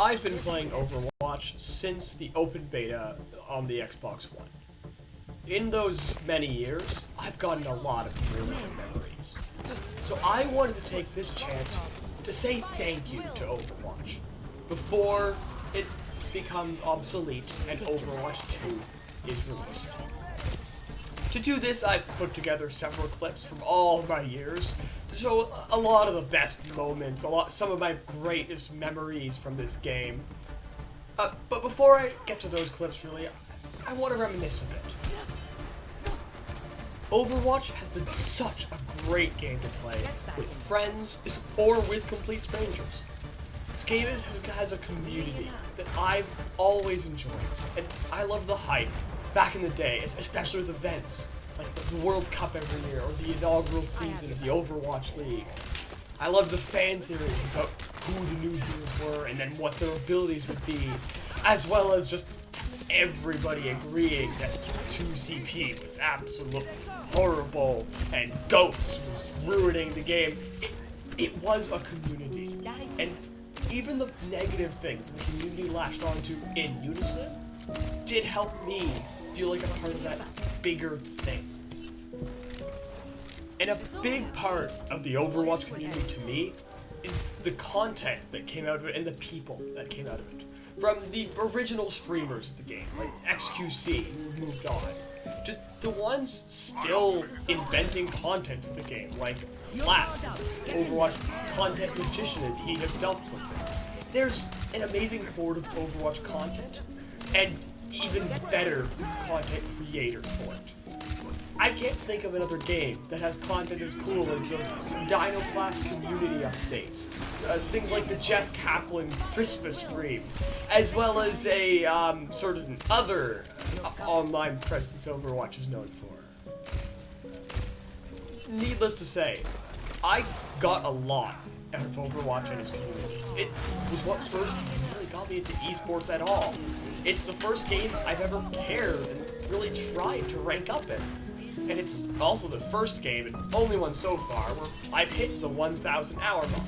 I've been playing Overwatch since the open beta on the Xbox One. In those many years, I've gotten a lot of really good memories. So I wanted to take this chance to say thank you to Overwatch before it becomes obsolete and Overwatch 2 is released. To do this, I've put together several clips from all of my years to show a lot of the best moments, some of my greatest memories from this game. But before I get to those clips, really, I want to reminisce a bit. Overwatch has been such a great game to play with friends or with complete strangers. This game has a community that I've always enjoyed, and I love the hype back in the day, especially with events like the World Cup every year or the inaugural season of the Overwatch League. I love the fan theories about who the new heroes were and then what their abilities would be, as well as just everybody agreeing that 2CP was absolutely horrible and Goats was ruining the game. It was a community, and even the negative things the community latched onto in unison did help me feel like a part of that bigger thing. And a big part of the Overwatch community to me is the content that came out of it and the people that came out of it. From the original streamers of the game, like XQC, who moved on, to the ones still inventing content for the game, like Flat, Overwatch content magician as he himself puts it. There's an amazing horde of Overwatch content, and even better content creators for it. I can't think of another game that has content as cool as those Dino Class community updates. Things like the Jeff Kaplan Christmas stream, as well as a certain other online presence Overwatch is known for. Needless to say, I got a lot out of Overwatch and its community. It was what first really got me into esports at all. It's the first game I've ever cared and really tried to rank up in. And it's also the first game, and only one so far, where I've hit the 1,000 hour mark.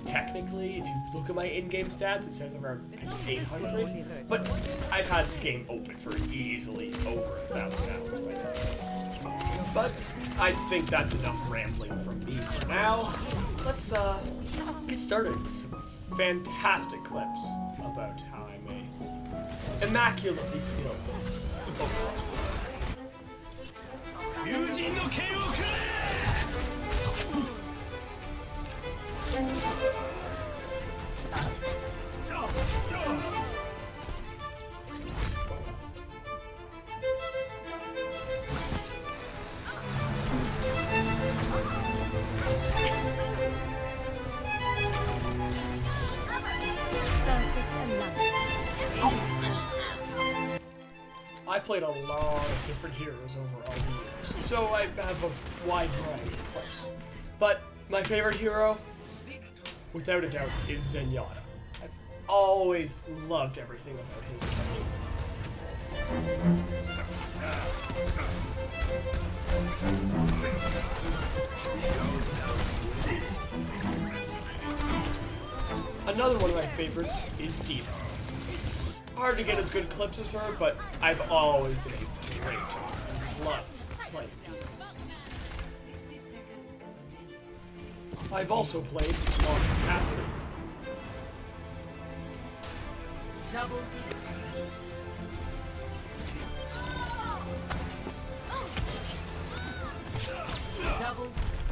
Technically, if you look at my in-game stats, it says around 800, but I've had the game open for easily over 1,000 hours by now. But I think that's enough rambling from me for now. Let's get started with some fantastic clips about how I'm a immaculately skilled Overwatch. 友人の剣をくれ! I played a lot of different heroes over all the years, so I have a wide variety of clips. But my favorite hero, without a doubt, is Zenyatta. I've always loved everything about his character. Another one of my favorites is Diva. It's hard to get as good clips as her, but I've always been a great love playing Diva. I've also played Launch Cassidy.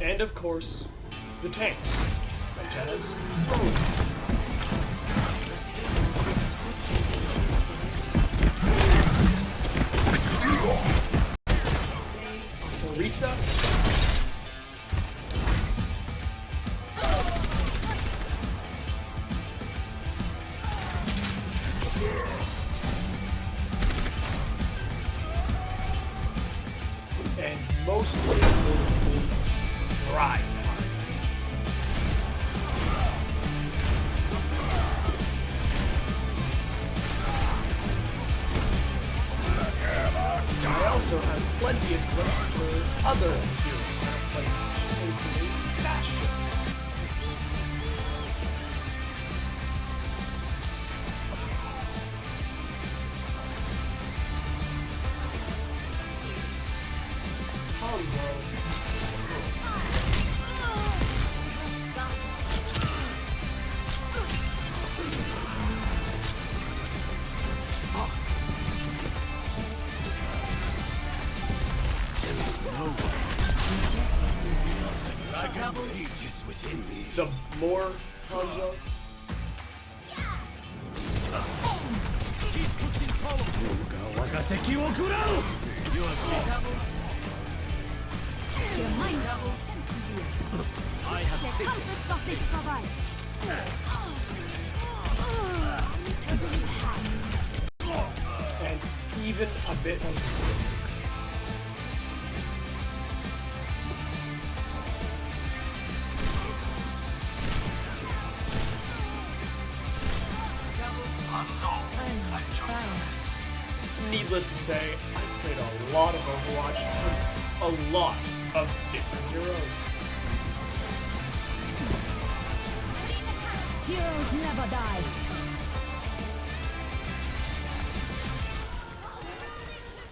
And of course, the tanks, such as Orisa, and mostly importantly, Ride. I also have plenty of clips for other heroes that I've played, including Bastion. Some more Hanzo. And even a bit of needless to say, I've played a lot of Overwatch with a lot of different heroes. Heroes never die.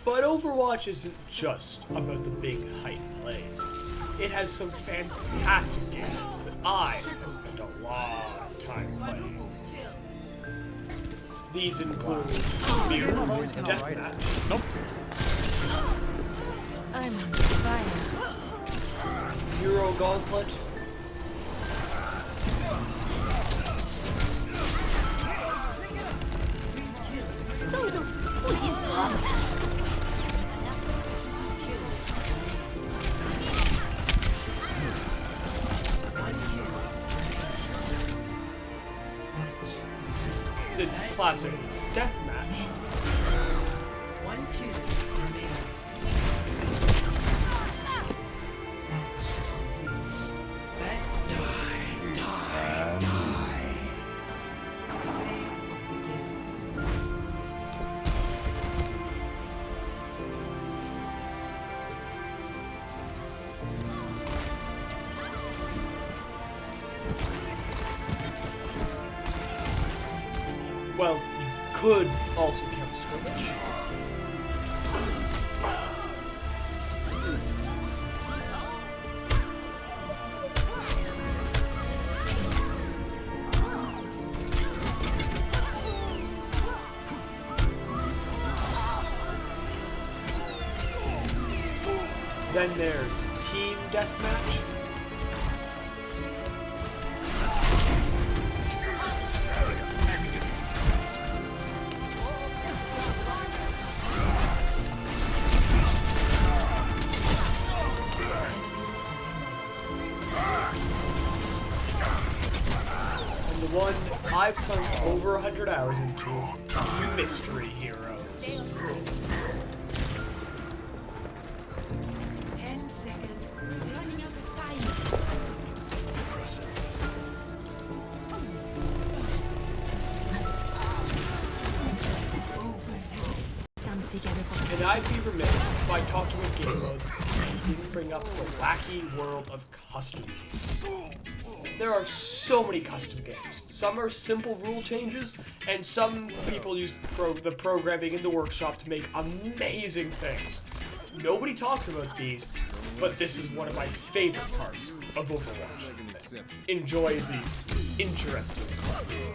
But Overwatch isn't just about the big hype plays. It has some fantastic games that I have spent a lot of time playing. These include Mirror Deathmatch. Nope. I'm on fire. Euro Gauntlet. The classic deathmatch. One kill remaining. Best die. Well, you could also count skirmish. Then there's team deathmatch. And the one I've sunk over 100 hours into, mystery heroes. 10 seconds. Running out of time. Come together for And I'd be remiss if I talked about game modes and didn't bring up the wacky world of custom games. There are so many custom games. Some are simple rule changes, and some people use the programming in the workshop to make amazing things. Nobody talks about these, but this is one of my favorite parts of Overwatch. Enjoy the interesting parts.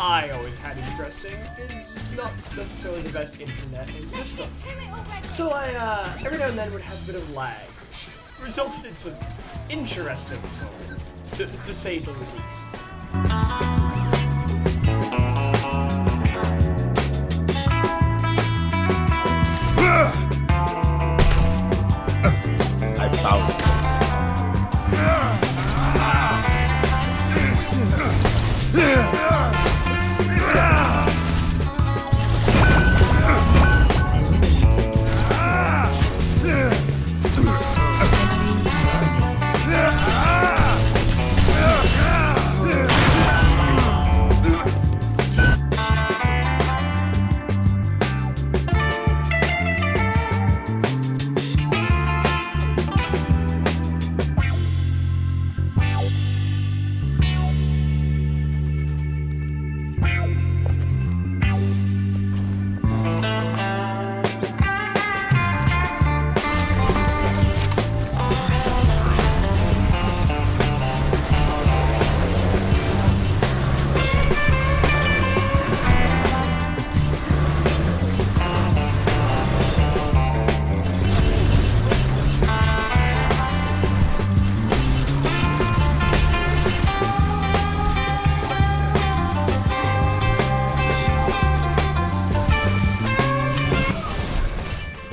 I always had interesting is not necessarily the best internet and system. So I, every now and then would have a bit of lag, which resulted in some interesting moments, to say the least. I found it.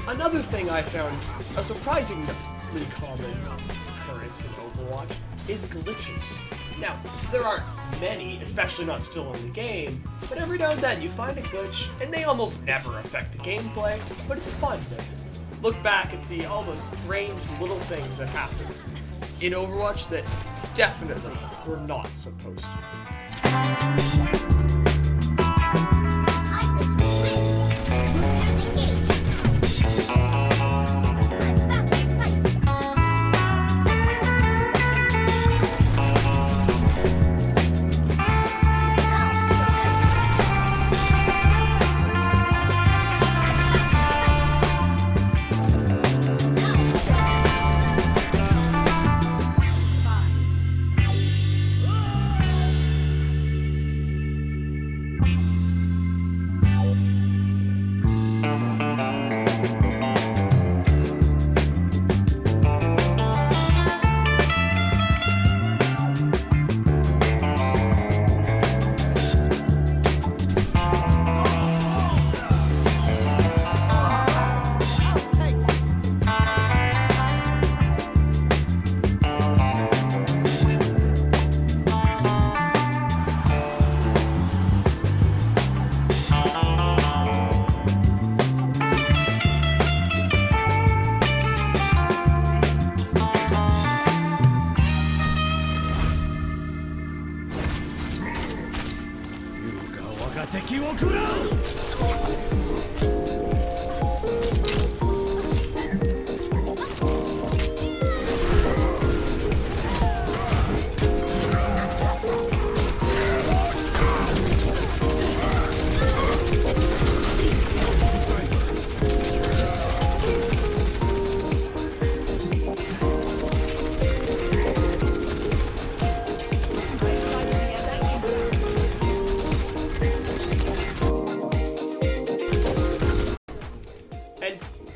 Another thing I found a surprisingly common occurrence in Overwatch is glitches. Now, there aren't many, especially not still in the game, but every now and then you find a glitch, and they almost never affect the gameplay, but it's fun to look back and see all the strange little things that happen in Overwatch that definitely were not supposed to.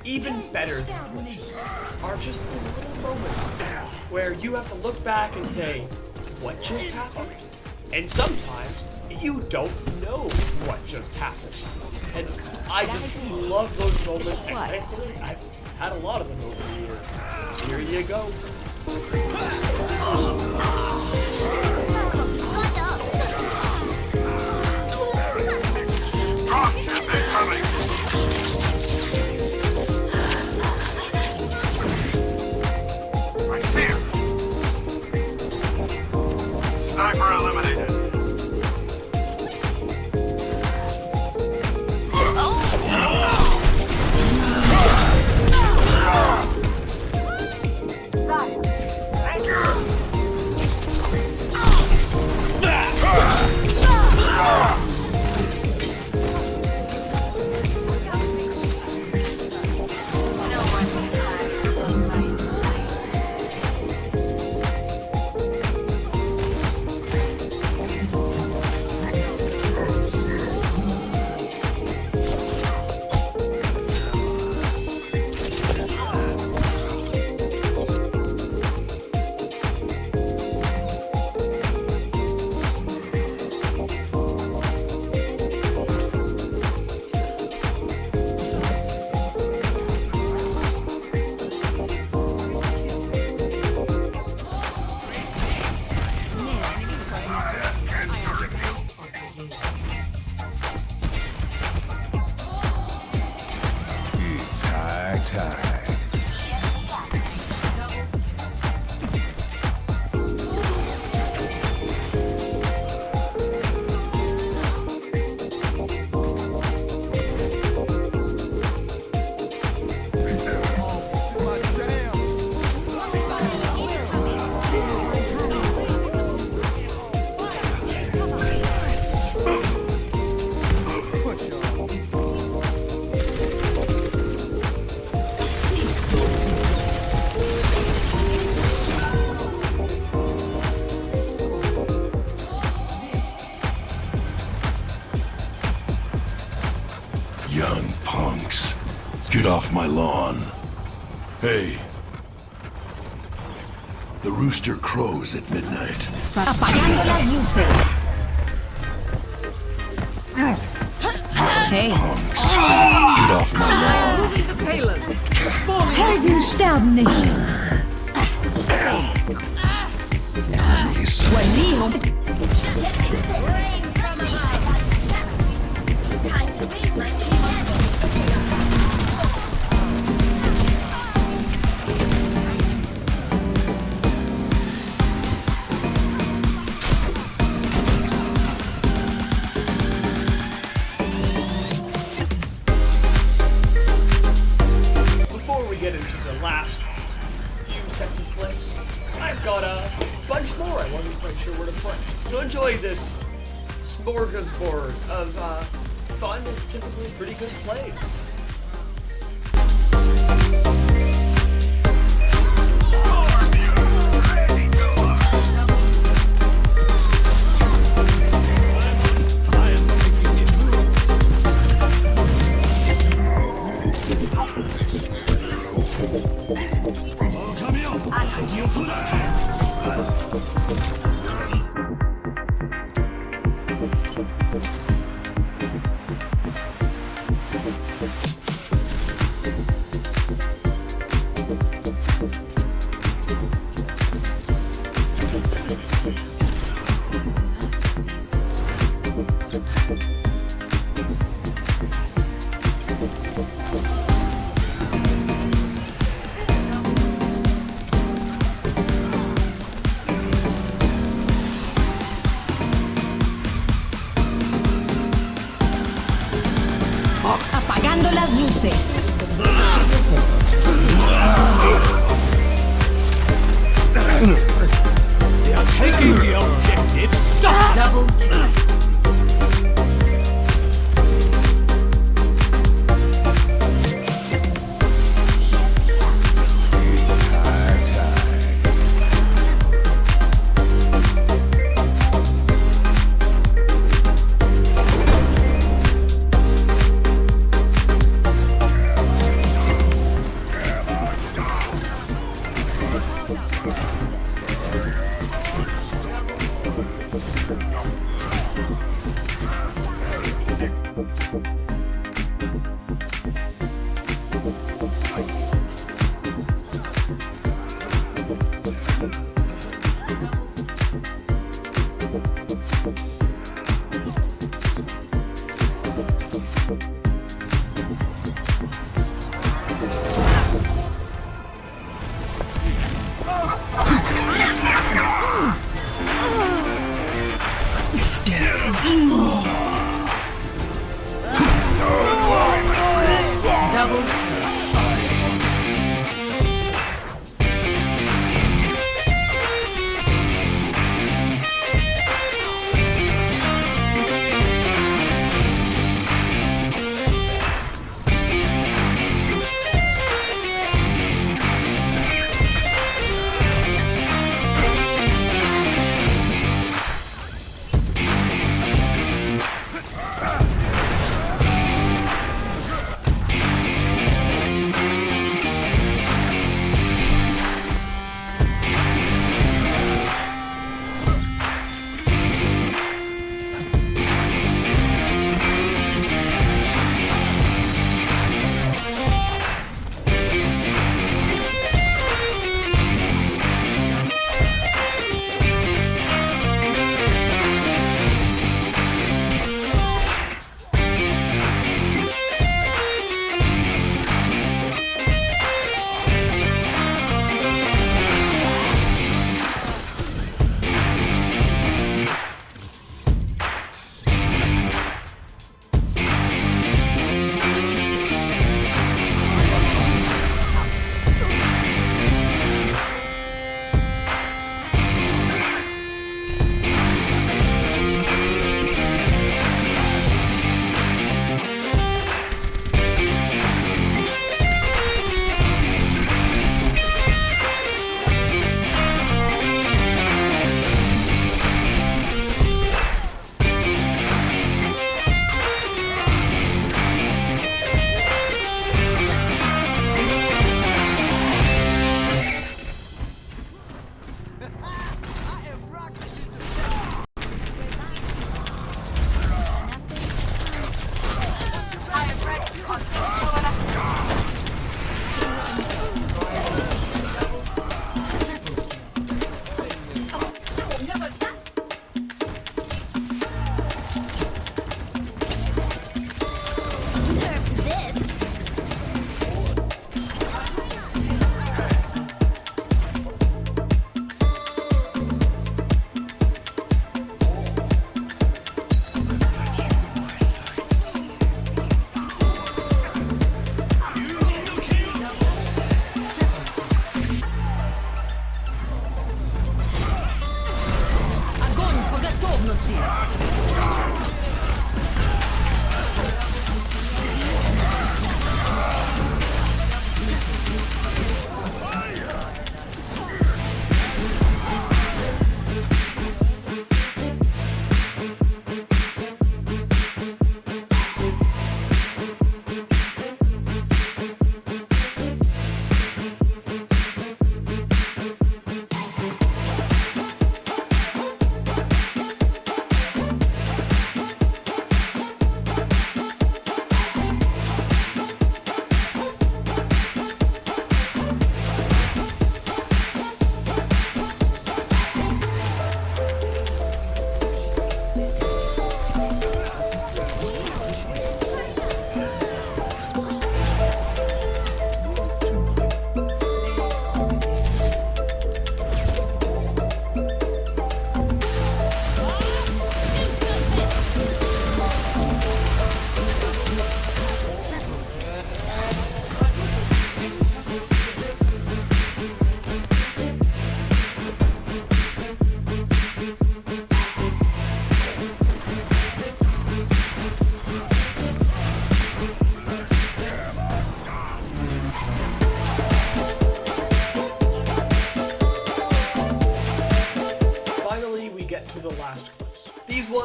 Even better than glitches are just the little moments where you have to look back and say, what just happened? And sometimes you don't know what just happened. And I just love those moments, and thankfully I've had a lot of them over the years. Here you go. Sniper eliminated. Thank you. tired. Young punks. Get off my lawn. Hey. The rooster crows at midnight. Apagando las luces. Hey. Punks. Get off my lawn. Helden sterben nicht. Before we get into the last few sets of plays, I've got a bunch more I wasn't quite sure where to put. So enjoy this smorgasbord of fun and typically pretty good plays. Apagando las luces. Taking the objective. Stop. Double kill.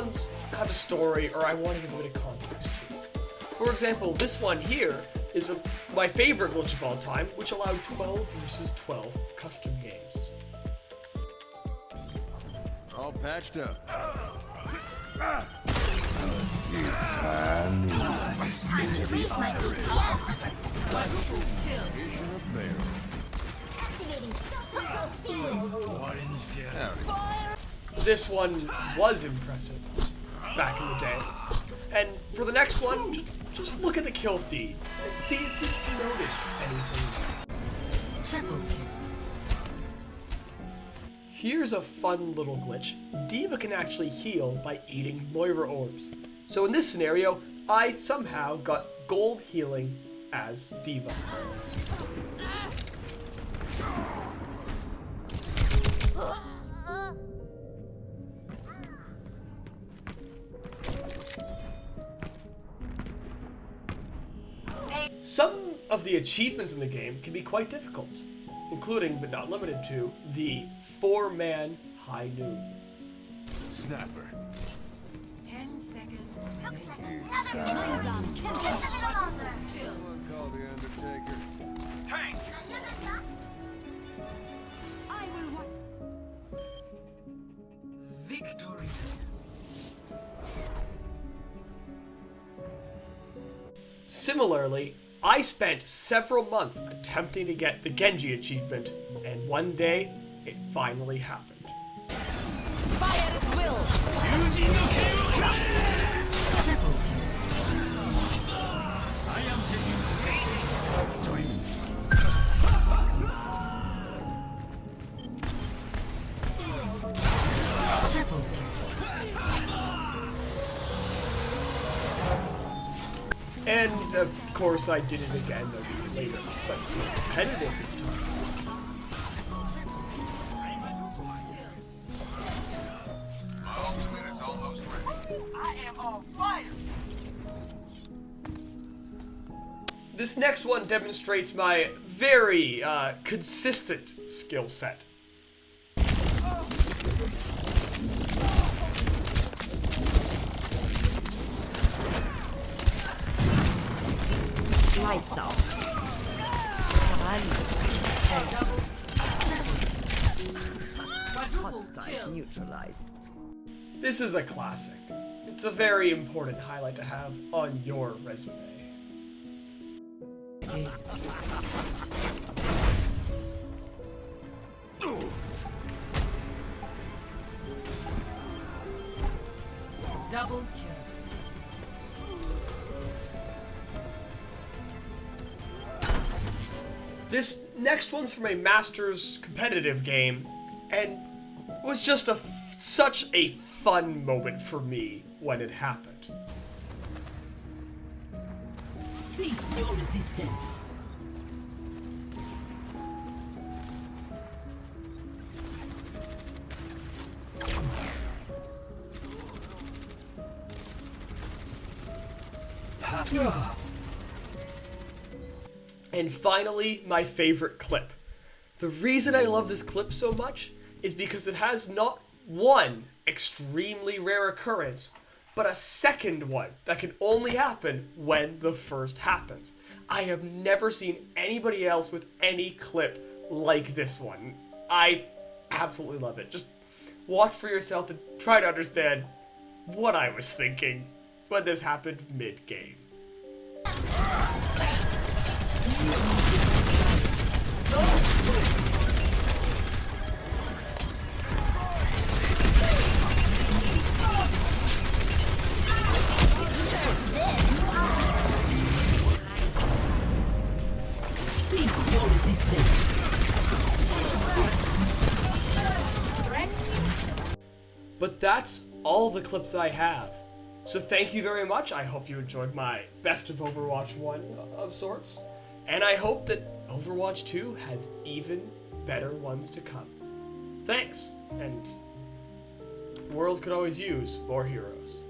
ones have a story, or I want to give a bit of context to. For example, this one here is my favorite glitch of all time, which allowed 12 versus 12 custom games. All patched up. It's hands into the iris. This one was impressive back in the day. And for the next one, just look at the kill feed and see if you notice anything. Triple kill. Here's a fun little glitch. D.Va can actually heal by eating Moira orbs. So in this scenario, I somehow got gold healing as D.Va. Some of the achievements in the game can be quite difficult, including but not limited to the 4-man high noon. Snapper. 10 seconds. Someone call the Undertaker. Victory. Similarly, I spent several months attempting to get the Genji achievement, and one day, it finally happened. Fire at will. I am taking join me. Triple And of course, I did it again a week later, but competitive this time. This next one demonstrates my very consistent skill set. Lights out. Hostile neutralized. This is a classic. It's a very important highlight to have on your resume. double kill. This next one's from a Masters competitive game, and was just such a fun moment for me when it happened. Cease your resistance. And finally, my favorite clip. The reason I love this clip so much is because it has not one extremely rare occurrence, but a second one that can only happen when the first happens. I have never seen anybody else with any clip like this one. I absolutely love it. Just watch for yourself and try to understand what I was thinking when this happened mid-game. Cease your resistance. But that's all the clips I have. So thank you very much. I hope you enjoyed my best of Overwatch 1 of sorts. And I hope that Overwatch 2 has even better ones to come. Thanks, and the world could always use more heroes.